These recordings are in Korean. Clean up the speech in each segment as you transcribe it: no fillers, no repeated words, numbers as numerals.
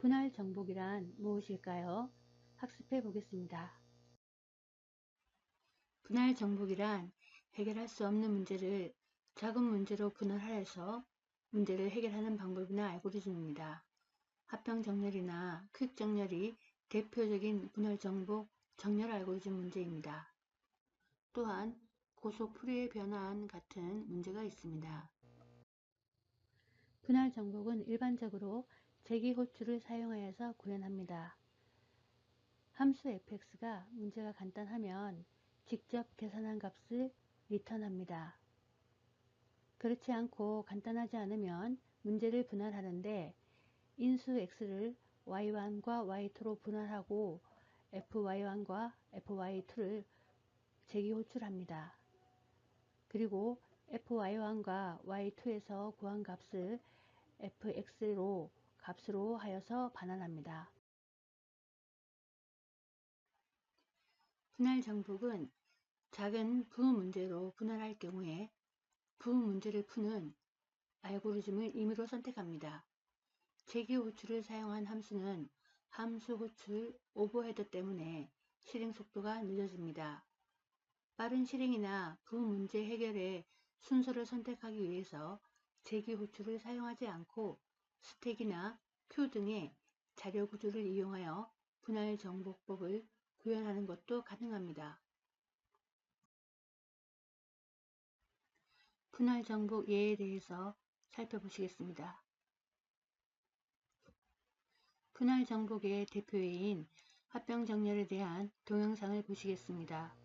분할 정복이란 무엇일까요? 학습해 보겠습니다. 분할 정복이란 해결할 수 없는 문제를 작은 문제로 분할하여서 문제를 해결하는 방법이나 알고리즘입니다. 합병 정렬이나 퀵 정렬이 대표적인 분할 정복 정렬 알고리즘 문제입니다. 또한 고속 풀이의 변환 같은 문제가 있습니다. 분할 정복은 일반적으로 제기 호출을 사용하여서 구현합니다. 함수 fx가 문제가 간단하면 직접 계산한 값을 리턴합니다. 그렇지 않고 간단하지 않으면 문제를 분할하는데 인수 x를 y1과 y2로 분할하고 fy1과 fy2를 제기 호출합니다. 그리고 fy1과 y2에서 구한 값을 fx로 값으로 하여서 반환합니다. 분할 정복은 작은 부문제로 분할할 경우에 부문제를 푸는 알고리즘을 임의로 선택합니다. 제기 호출을 사용한 함수는 함수 호출 오버헤드 때문에 실행 속도가 늦어집니다. 빠른 실행이나 부문제 해결의 순서를 선택하기 위해서 제기 호출을 사용하지 않고 스택이나 큐 등의 자료 구조를 이용하여 분할 정복법을 구현하는 것도 가능합니다. 분할 정복 예에 대해서 살펴보시겠습니다. 분할 정복의 대표예인 합병 정렬에 대한 동영상을 보시겠습니다.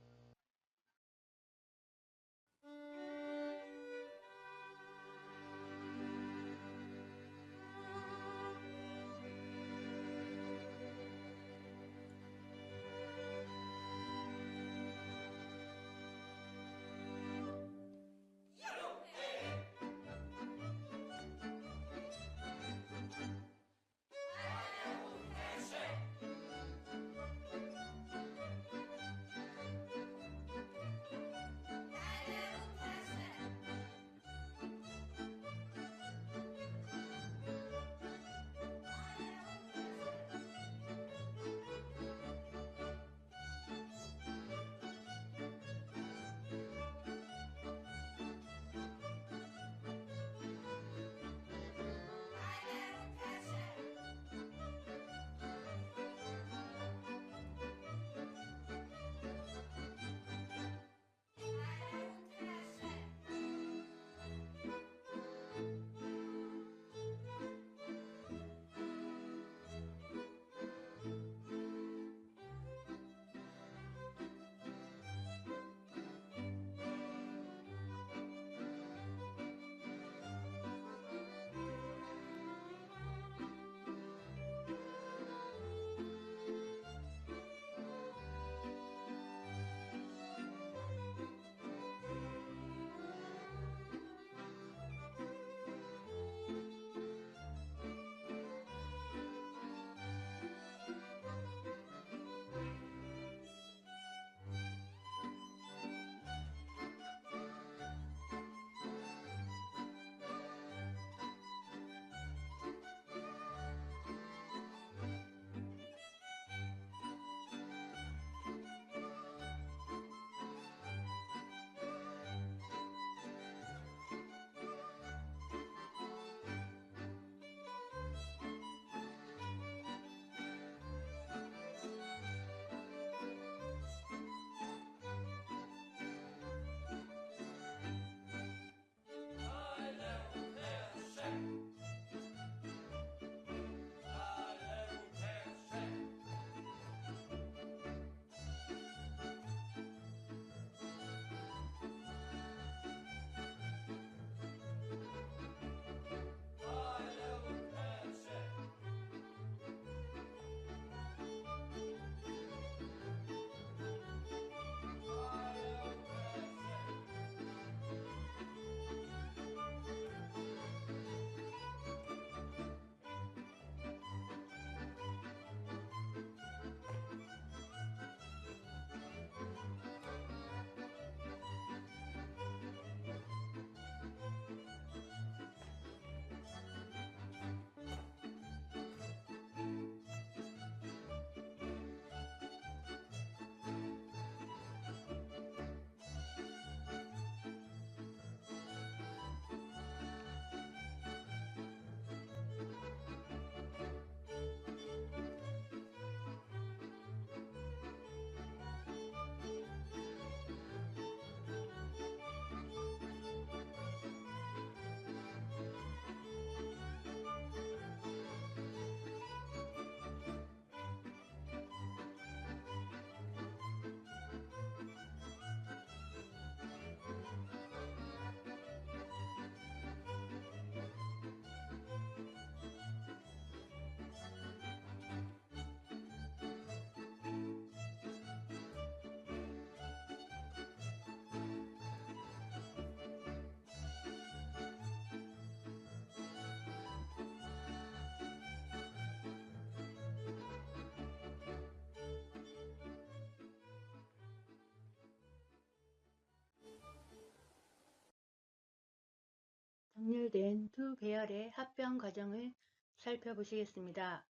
정렬된 두 배열의 합병 과정을 살펴보시겠습니다.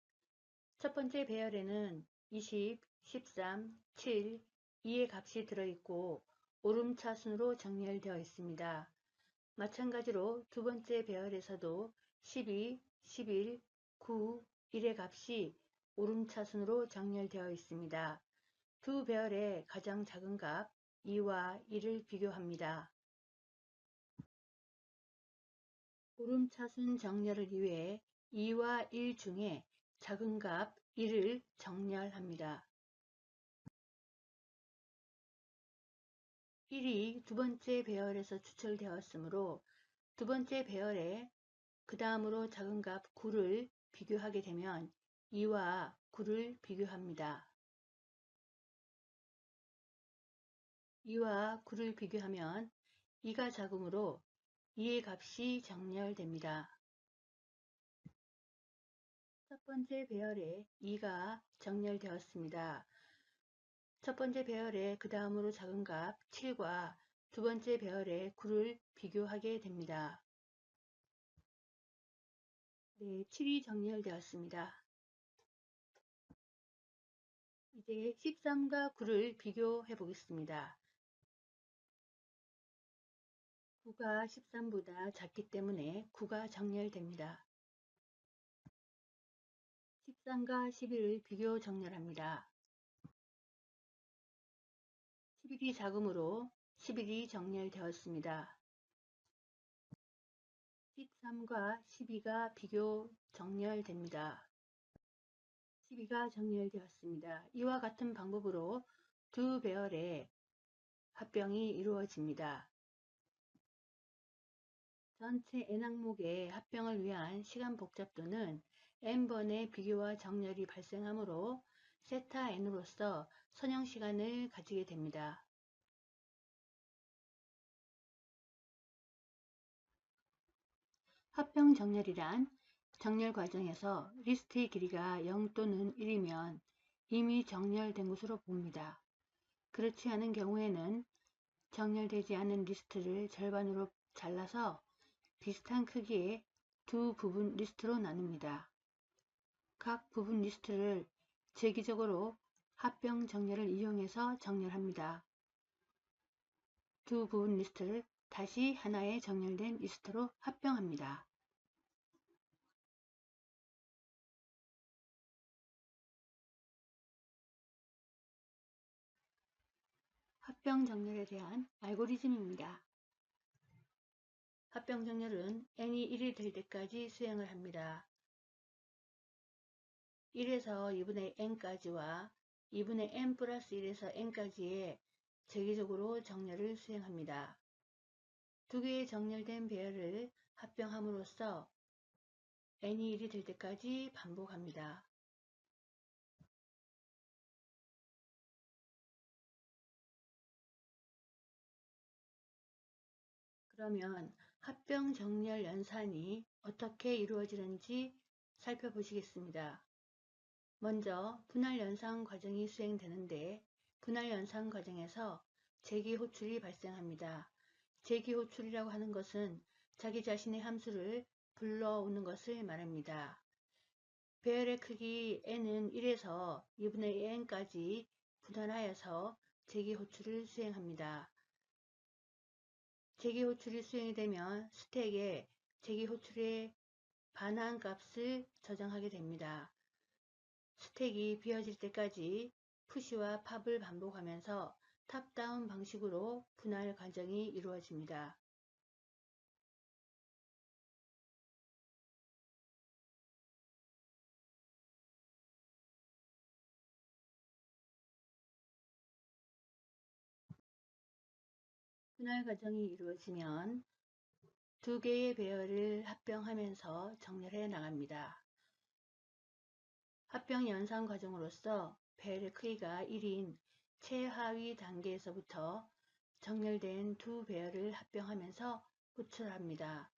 첫 번째 배열에는 20, 13, 7, 2의 값이 들어있고 오름차순으로 정렬되어 있습니다. 마찬가지로 두 번째 배열에서도 12, 11, 9, 1의 값이 오름차순으로 정렬되어 있습니다. 두 배열의 가장 작은 값 2와 1을 비교합니다. 오름차순 정렬을 위해 2와 1 중에 작은 값 1을 정렬합니다. 1이 두 번째 배열에서 추출되었으므로 두 번째 배열에 그 다음으로 작은 값 9를 비교하게 되면 2와 9를 비교합니다. 2와 9를 비교하면 2가 작으므로 2의 값이 정렬됩니다. 첫 번째 배열에 2가 정렬되었습니다. 첫 번째 배열에 그 다음으로 작은 값 7과 두 번째 배열의 9를 비교하게 됩니다. 네, 7이 정렬되었습니다. 이제 13과 9를 비교해 보겠습니다. 9가 13보다 작기 때문에 9가 정렬됩니다. 13과 11을 비교 정렬합니다. 11이 작으므로 11이 정렬되었습니다. 13과 12가 비교 정렬됩니다. 12가 정렬되었습니다. 이와 같은 방법으로 두 배열의 합병이 이루어집니다. 전체 n 항목의 합병을 위한 시간 복잡도는 n번의 비교와 정렬이 발생하므로 세타 n으로서 선형 시간을 가지게 됩니다. 합병 정렬이란 정렬 과정에서 리스트의 길이가 0 또는 1이면 이미 정렬된 것으로 봅니다. 그렇지 않은 경우에는 정렬되지 않은 리스트를 절반으로 잘라서 비슷한 크기의 두 부분 리스트로 나눕니다. 각 부분 리스트를 재기적으로 합병 정렬을 이용해서 정렬합니다. 두 부분 리스트를 다시 하나의 정렬된 리스트로 합병합니다. 합병 정렬에 대한 알고리즘입니다. 합병 정렬은 n이 1이 될 때까지 수행을 합니다. 1에서 2분의 n까지와 2분의 n 플러스 1에서 n까지의 재기적으로 정렬을 수행합니다. 두 개의 정렬된 배열을 합병함으로써 n이 1이 될 때까지 반복합니다. 그러면 합병 정렬 연산이 어떻게 이루어지는지 살펴보시겠습니다. 먼저 분할 연산 과정이 수행되는데 분할 연산 과정에서 재기 호출이 발생합니다. 재기 호출이라고 하는 것은 자기 자신의 함수를 불러오는 것을 말합니다. 배열의 크기 n은 1에서 2분의 n까지 분할하여서 재기 호출을 수행합니다. 재기 호출이 수행이 되면 스택에 재기 호출에 반환 값을 저장하게 됩니다. 스택이 비어질 때까지 푸시와 팝을 반복하면서 탑다운 방식으로 분할 과정이 이루어집니다. 분할 과정이 이루어지면 두 개의 배열을 합병하면서 정렬해 나갑니다. 합병 연산 과정으로서 배열의 크기가 1인 최하위 단계에서부터 정렬된 두 배열을 합병하면서 호출합니다.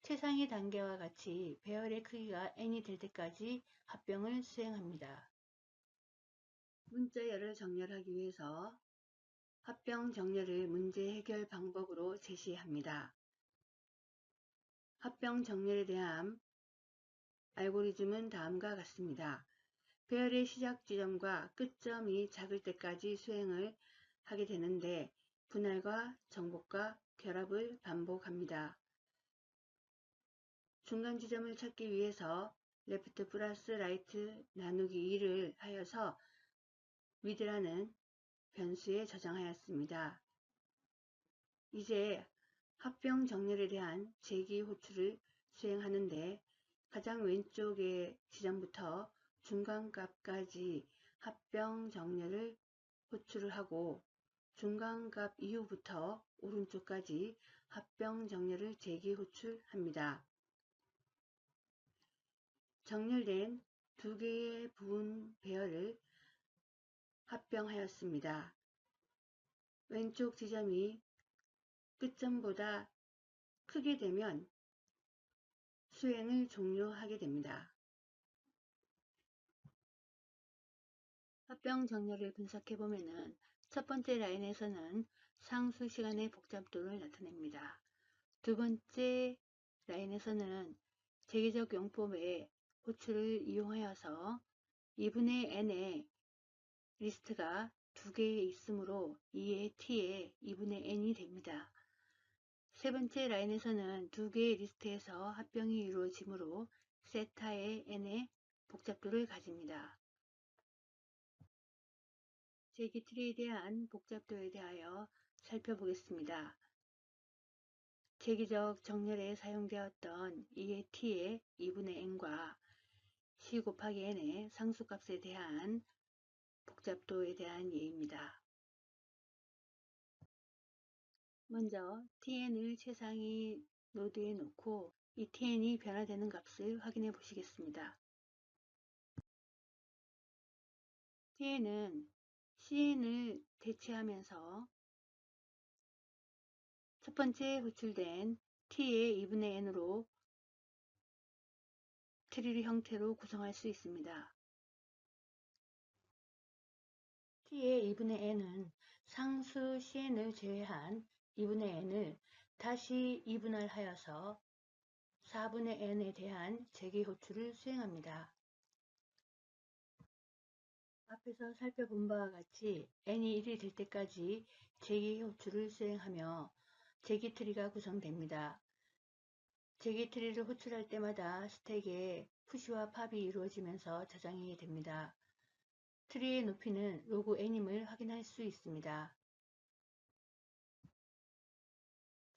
최상위 단계와 같이 배열의 크기가 n이 될 때까지 합병을 수행합니다. 문자열을 정렬하기 위해서 합병 정렬을 문제 해결 방법으로 제시합니다. 합병 정렬에 대한 알고리즘은 다음과 같습니다. 배열의 시작 지점과 끝점이 작을 때까지 수행을 하게 되는데 분할과 정복과 결합을 반복합니다. 중간 지점을 찾기 위해서 left 플러스 right 나누기 2를 하여서 wid라는 변수에 저장하였습니다. 이제 합병 정렬에 대한 재기 호출을 수행하는데 가장 왼쪽의 지점부터 중간값까지 합병 정렬을 호출을 하고 중간값 이후부터 오른쪽까지 합병 정렬을 재기 호출합니다. 정렬된 두 개의 부분 배열을 합병하였습니다. 왼쪽 지점이 끝점보다 크게 되면 수행을 종료하게 됩니다. 합병 정렬을 분석해보면 첫 번째 라인에서는 상수 시간의 복잡도를 나타냅니다. 두 번째 라인에서는 재기적 용법의 호출을 이용하여서 2분의 n의 리스트가 두 개 있으므로 2의 t의 2분의 n이 됩니다. 세 번째 라인에서는 두 개의 리스트에서 합병이 이루어지므로 세타의 n의 복잡도를 가집니다. 재기트리에 대한 복잡도에 대하여 살펴보겠습니다. 재기적 정렬에 사용되었던 2의 t의 2분의 n과 c 곱하기 n의 상수값에 대한 복잡도에 대한 예입니다. 먼저 tn을 최상위 노드에 놓고 이 tn이 변화되는 값을 확인해 보시겠습니다. tn은 cn을 대체하면서 첫 번째 호출된 t의 2분의 n으로 트리 형태로 구성할 수 있습니다. t의 2분의 n은 상수 cn을 제외한 2분의 n을 다시 2분할하여서 4분의 n에 대한 재기 호출을 수행합니다. 앞에서 살펴본 바와 같이 n이 1이 될 때까지 재기 호출을 수행하며 재기 트리가 구성됩니다. 재기 트리를 호출할 때마다 스택에 푸시와 팝이 이루어지면서 저장이 됩니다. 트리의 높이는 로그 n임을 확인할 수 있습니다.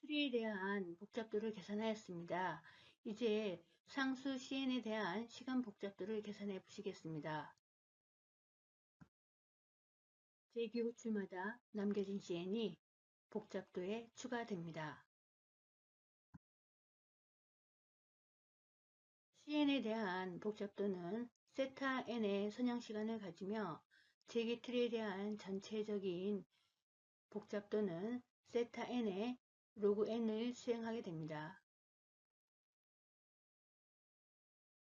트리에 대한 복잡도를 계산하였습니다. 이제 상수 cn에 대한 시간 복잡도를 계산해 보시겠습니다. 재기 호출마다 남겨진 cn이 복잡도에 추가됩니다. cn에 대한 복잡도는 세타 n의 선형시간을 가지며 재기 트리에 대한 전체적인 복잡도는 세타 n의 로그 n을 수행하게 됩니다.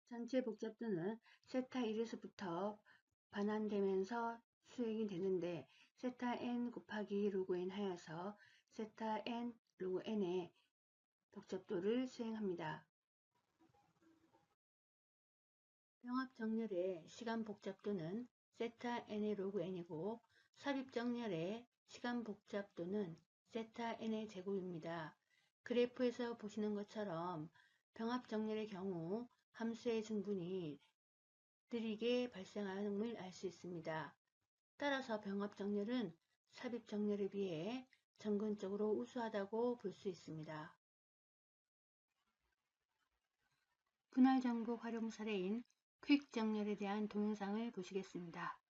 전체 복잡도는 세타 1에서부터 반환되면서 수행이 되는데 세타 n 곱하기 로그 n 하여서 세타 n 로그 n의 복잡도를 수행합니다. 병합 정렬의 시간 복잡도는 세타 n의 로그 n이고 삽입 정렬의 시간 복잡도는 세타 n의 제곱입니다. 그래프에서 보시는 것처럼 병합 정렬의 경우 함수의 증분이 느리게 발생함을 알 수 있습니다. 따라서 병합 정렬은 삽입 정렬에 비해 점근적으로 우수하다고 볼 수 있습니다. 분할 정복 활용 사례인 퀵 정렬에 대한 동영상을 보시겠습니다.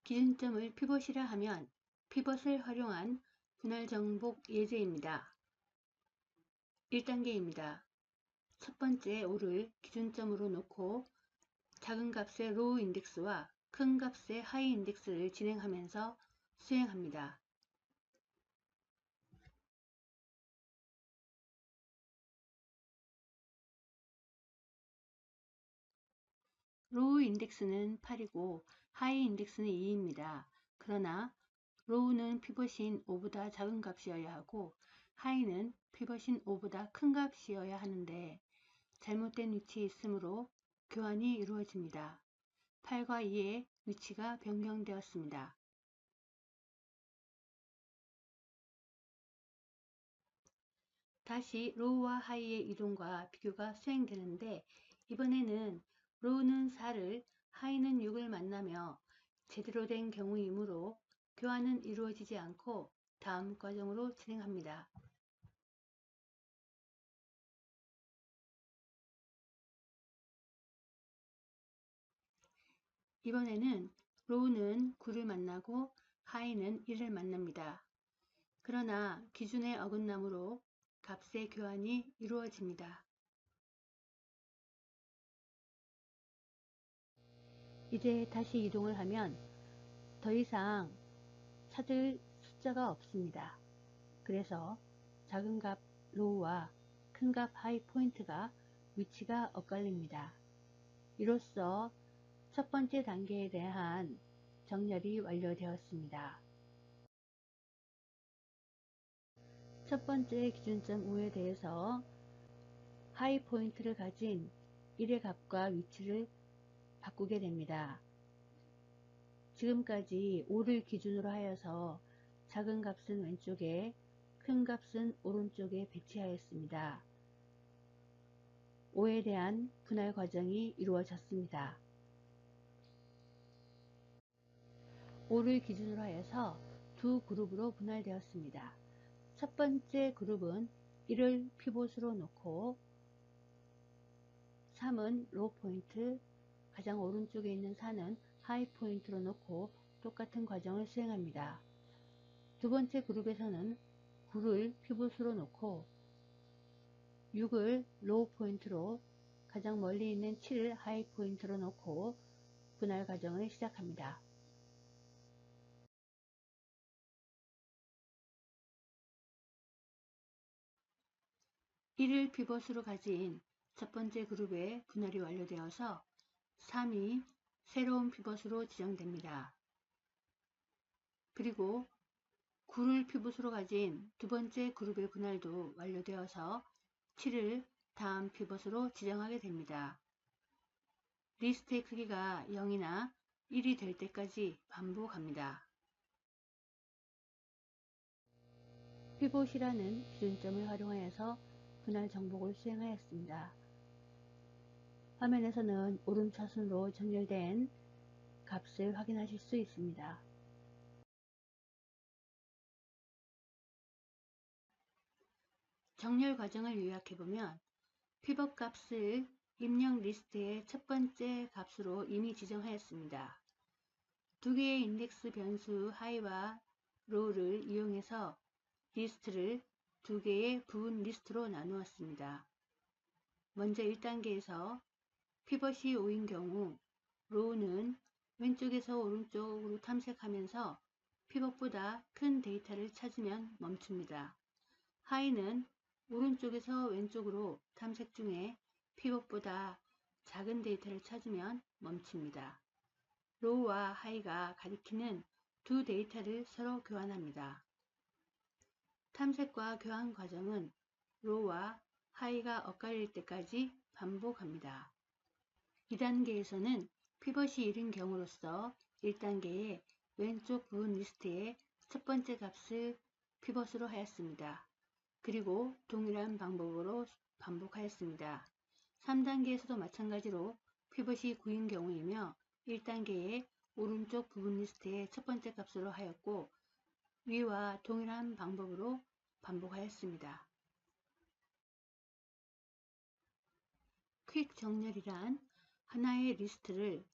기준점을 피벗이라 하면 피벗을 활용한 분할 정복 예제입니다. 1단계입니다. 첫 번째 오를 기준점으로 놓고 작은 값의 로우 인덱스와 큰 값의 하이 인덱스를 진행하면서 수행합니다. 로우 인덱스는 8이고 하이 인덱스는 2입니다. 그러나 로우는 피벗인 5보다 작은 값이어야 하고 하이는 피벗인 5보다 큰 값이어야 하는데 잘못된 위치에 있으므로 교환이 이루어집니다. 8과 2의 위치가 변경되었습니다. 다시 로우와 하이의 이동과 비교가 수행되는데 이번에는 로우는 4를 하이는 6을 만나며 제대로 된 경우이므로 교환은 이루어지지 않고 다음 과정으로 진행합니다. 이번에는 로우는 9를 만나고 하이는 1을 만납니다. 그러나 기준에 어긋나므로 값의 교환이 이루어집니다. 이제 다시 이동을 하면 더 이상 찾을 숫자가 없습니다. 그래서 작은 값 로우와 큰 값 하이 포인트가 위치가 엇갈립니다. 이로써 첫 번째 단계에 대한 정렬이 완료되었습니다. 첫 번째 기준점 U에 대해서 하이 포인트를 가진 1의 값과 위치를 바꾸게 됩니다. 지금까지 5를 기준으로 하여서 작은 값은 왼쪽에 큰 값은 오른쪽에 배치하였습니다. 5에 대한 분할 과정이 이루어졌습니다. 5를 기준으로 하여서 두 그룹으로 분할되었습니다. 첫 번째 그룹은 1을 피봇으로 놓고 3은 로우 포인트, 가장 오른쪽에 있는 4는 하이 포인트로 놓고 똑같은 과정을 수행합니다. 두 번째 그룹에서는 9를 피봇으로 놓고 6을 로우 포인트로, 가장 멀리 있는 7을 하이 포인트로 놓고 분할 과정을 시작합니다. 1을 피벗으로 가진 첫 번째 그룹의 분할이 완료되어서 3이 새로운 피벗으로 지정됩니다. 그리고 9를 피벗으로 가진 두 번째 그룹의 분할도 완료되어서 7을 다음 피벗으로 지정하게 됩니다. 리스트의 크기가 0이나 1이 될 때까지 반복합니다. 피봇이라는 기준점을 활용하여서 분할 정복을 수행하였습니다. 화면에서는 오름차순으로 정렬된 값을 확인하실 수 있습니다. 정렬 과정을 요약해보면 피벗 값을 입력 리스트의 첫 번째 값으로 이미 지정하였습니다. 두 개의 인덱스 변수 하이와 로우를 이용해서 리스트를 두 개의 부분 리스트로 나누었습니다. 먼저 1단계에서 피벗이 5인 경우 로우는 왼쪽에서 오른쪽으로 탐색하면서 피벗보다 큰 데이터를 찾으면 멈춥니다. 하이는 오른쪽에서 왼쪽으로 탐색 중에 피벗보다 작은 데이터를 찾으면 멈춥니다. 로우와 하이가 가리키는 두 데이터를 서로 교환합니다. 탐색과 교환 과정은 로우와 하이가 엇갈릴 때까지 반복합니다. 2단계에서는 피벗이 1인 경우로서 1단계의 왼쪽 부분 리스트의 첫 번째 값을 피벗으로 하였습니다. 그리고 동일한 방법으로 반복하였습니다. 3단계에서도 마찬가지로 피벗이 9인 경우이며 1단계의 오른쪽 부분 리스트의 첫 번째 값으로 하였고 위와 동일한 방법으로 반복하였습니다. 퀵 정렬이란 하나의 리스트를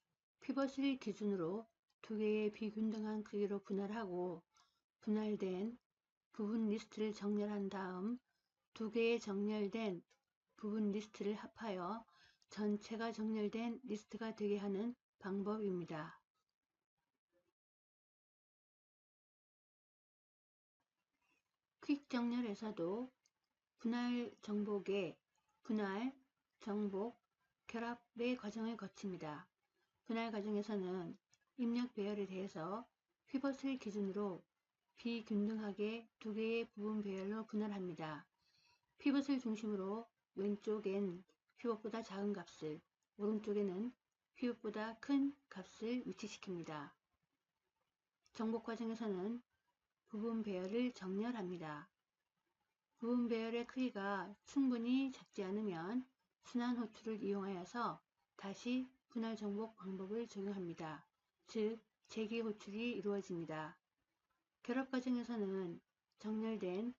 피벗을 기준으로 두 개의 비균등한 크기로 분할하고 분할된 부분 리스트를 정렬한 다음 두 개의 정렬된 부분 리스트를 합하여 전체가 정렬된 리스트가 되게 하는 방법입니다. 퀵 정렬에서도 분할 정복의 분할, 정복, 결합의 과정을 거칩니다. 분할 과정에서는 입력 배열에 대해서 피벗을 기준으로 비균등하게 두 개의 부분 배열로 분할합니다. 피벗을 중심으로 왼쪽엔 피벗보다 작은 값을, 오른쪽에는 피벗보다 큰 값을 위치시킵니다. 정복 과정에서는 부분 배열을 정렬합니다. 부분 배열의 크기가 충분히 작지 않으면 순환 호출을 이용하여서 다시 분할 정복 방법을 적용합니다. 즉, 재기 호출이 이루어집니다. 결합 과정에서는 정렬된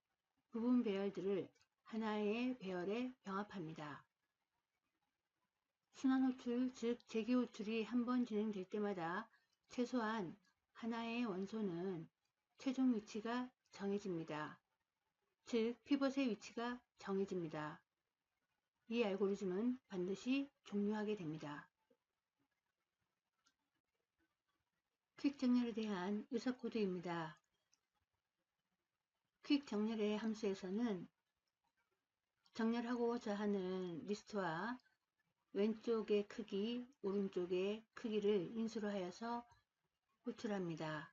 부분 배열들을 하나의 배열에 병합합니다. 순환 호출, 즉 재기 호출이 한 번 진행될 때마다 최소한 하나의 원소는 최종 위치가 정해집니다. 즉 피벗의 위치가 정해집니다. 이 알고리즘은 반드시 종료하게 됩니다. 퀵 정렬에 대한 의사 코드입니다. 퀵 정렬의 함수에서는 정렬하고자 하는 리스트와 왼쪽의 크기, 오른쪽의 크기를 인수로 하여서 호출합니다.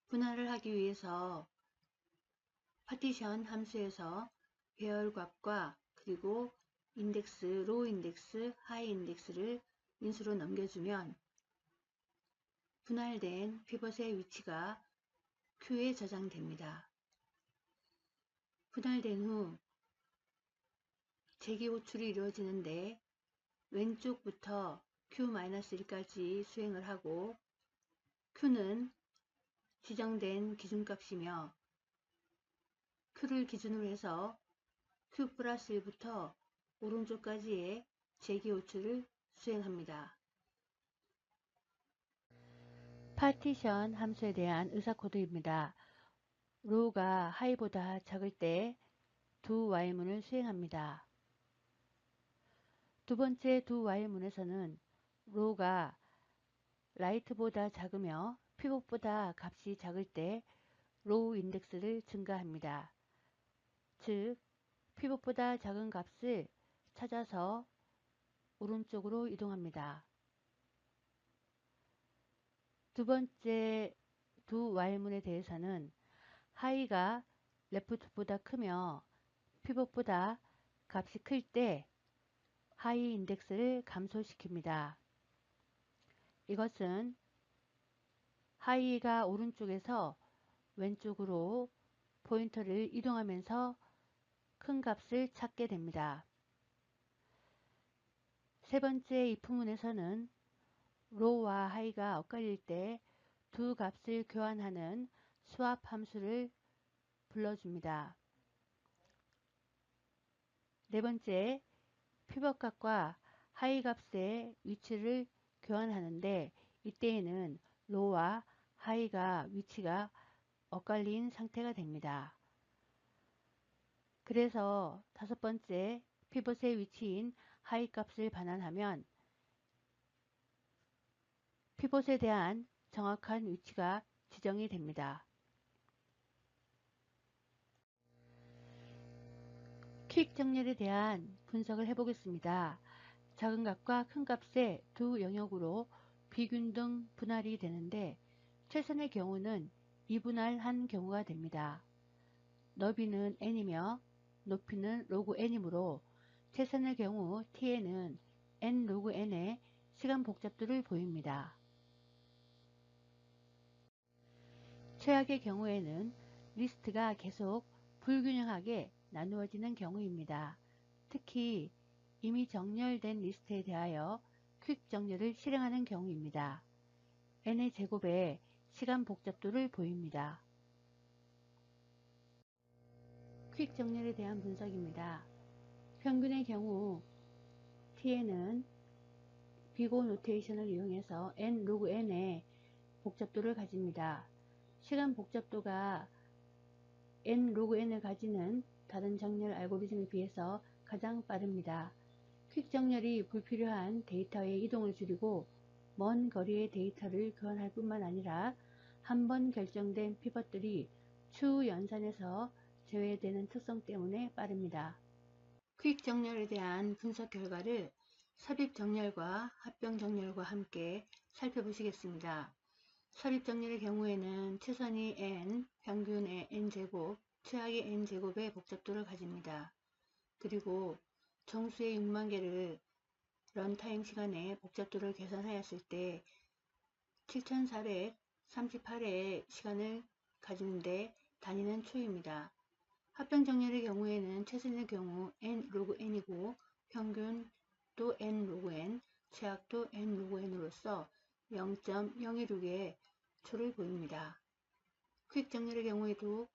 분할을 하기 위해서 파티션 함수에서 배열값과 그리고 인덱스, 로우 인덱스, 하이 인덱스를 인수로 넘겨주면 분할된 피벗의 위치가 Q에 저장됩니다. 분할된 후 재기 호출이 이루어지는데 왼쪽부터 Q-1까지 수행을 하고 Q는 지정된 기준값이며 Q를 기준으로 해서 Q 플러스 1부터 오른쪽까지의 재기 호출을 수행합니다. 파티션 함수에 대한 의사 코드입니다. 로우가 하이보다 작을 때 두 while문을 수행합니다. 두 번째 두 while문에서는 로우가 라이트보다 작으며 피벗보다 값이 작을 때 로우 인덱스를 증가합니다. 즉 피벗보다 작은 값을 찾아서 오른쪽으로 이동합니다. 두 번째 두 while문에 대해서는 하이가 레프트보다 크며 피벗보다 값이 클 때 하이 인덱스를 감소시킵니다. 이것은 하이가 오른쪽에서 왼쪽으로 포인터를 이동하면서 큰 값을 찾게 됩니다. 세 번째 if문에서는 로우와 하이가 엇갈릴 때 두 값을 교환하는 스왑 함수를 불러줍니다. 네 번째, 피벗 값과 하이 값의 위치를 교환하는데 이때에는 로우와 하이가 위치가 엇갈린 상태가 됩니다. 그래서 다섯 번째 피벗의 위치인 하이 값을 반환하면 피벗에 대한 정확한 위치가 지정이 됩니다. 퀵 정렬에 대한 분석을 해보겠습니다. 작은 값과 큰 값의 두 영역으로 비균등 분할이 되는데 최선의 경우는 이분할한 경우가 됩니다. 너비는 n이며 높이는 로그 n이므로 최선의 경우 t에는 n 로그 n의 시간 복잡도를 보입니다. 최악의 경우에는 리스트가 계속 불균형하게 나누어지는 경우입니다. 특히 이미 정렬된 리스트에 대하여 퀵 정렬을 실행하는 경우입니다. n의 제곱의 시간 복잡도를 보입니다. 퀵 정렬에 대한 분석입니다. 평균의 경우 t에는 비고 노테이션을 이용해서 n 로그 n의 복잡도를 가집니다. 시간 복잡도가 n 로그 n을 가지는 다른 정렬 알고리즘에 비해서 가장 빠릅니다. 퀵 정렬이 불필요한 데이터의 이동을 줄이고 먼 거리의 데이터를 교환할 뿐만 아니라 한 번 결정된 피벗들이 추후 연산에서 제외되는 특성 때문에 빠릅니다. 퀵 정렬에 대한 분석 결과를 삽입 정렬과 합병 정렬과 함께 살펴보시겠습니다. 삽입 정렬의 경우에는 최선이 n, 평균의 n제곱, 최악의 n제곱의 복잡도를 가집니다. 그리고 정수의 6만 개를 런타임 시간에 복잡도를 계산하였을 때 7438의 시간을 가지는데 단위는 초입니다. 합병 정렬의 경우에는 최선의 경우 n 로그 n이고 평균도 n 로그 n, 최악도 n 로그 n으로서 0.016의 초를 보입니다. 퀵 정렬의 경우에도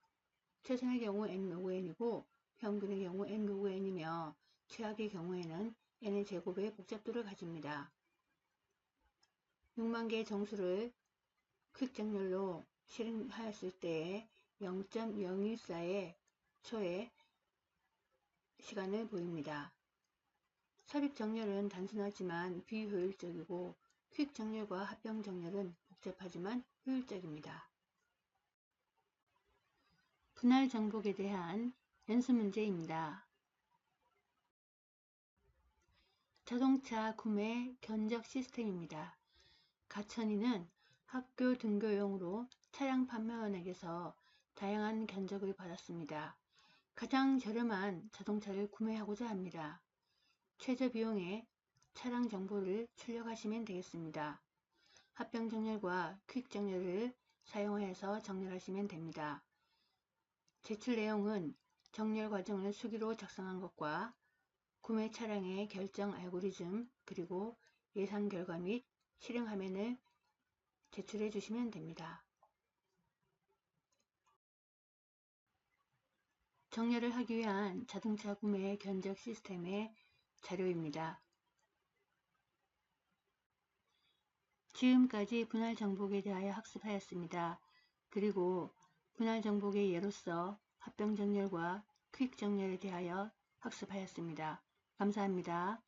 최선의 경우 n 로그 n이고 평균의 경우 n 로그 n이며 최악의 경우에는 n의 제곱의 복잡도를 가집니다. 6만 개의 정수를 퀵 정렬로 실행하였을 때 0.014의 초의 시간을 보입니다. 삽입 정렬은 단순하지만 비효율적이고 퀵 정렬과 합병 정렬은 복잡하지만 효율적입니다. 분할 정복에 대한 연습 문제입니다. 자동차 구매 견적 시스템입니다. 가천이는 학교 등교용으로 차량 판매원에게서 다양한 견적을 받았습니다. 가장 저렴한 자동차를 구매하고자 합니다. 최저 비용에 차량 정보를 출력하시면 되겠습니다. 합병 정렬과 퀵 정렬을 사용하여서 정렬하시면 됩니다. 제출 내용은 정렬 과정을 수기로 작성한 것과 구매 차량의 결정 알고리즘 그리고 예상 결과 및 실행 화면을 제출해 주시면 됩니다. 정렬을 하기 위한 자동차 구매 견적 시스템의 자료입니다. 지금까지 분할 정복에 대하여 학습하였습니다. 그리고 분할 정복의 예로서 합병 정렬과 퀵 정렬에 대하여 학습하였습니다. 감사합니다.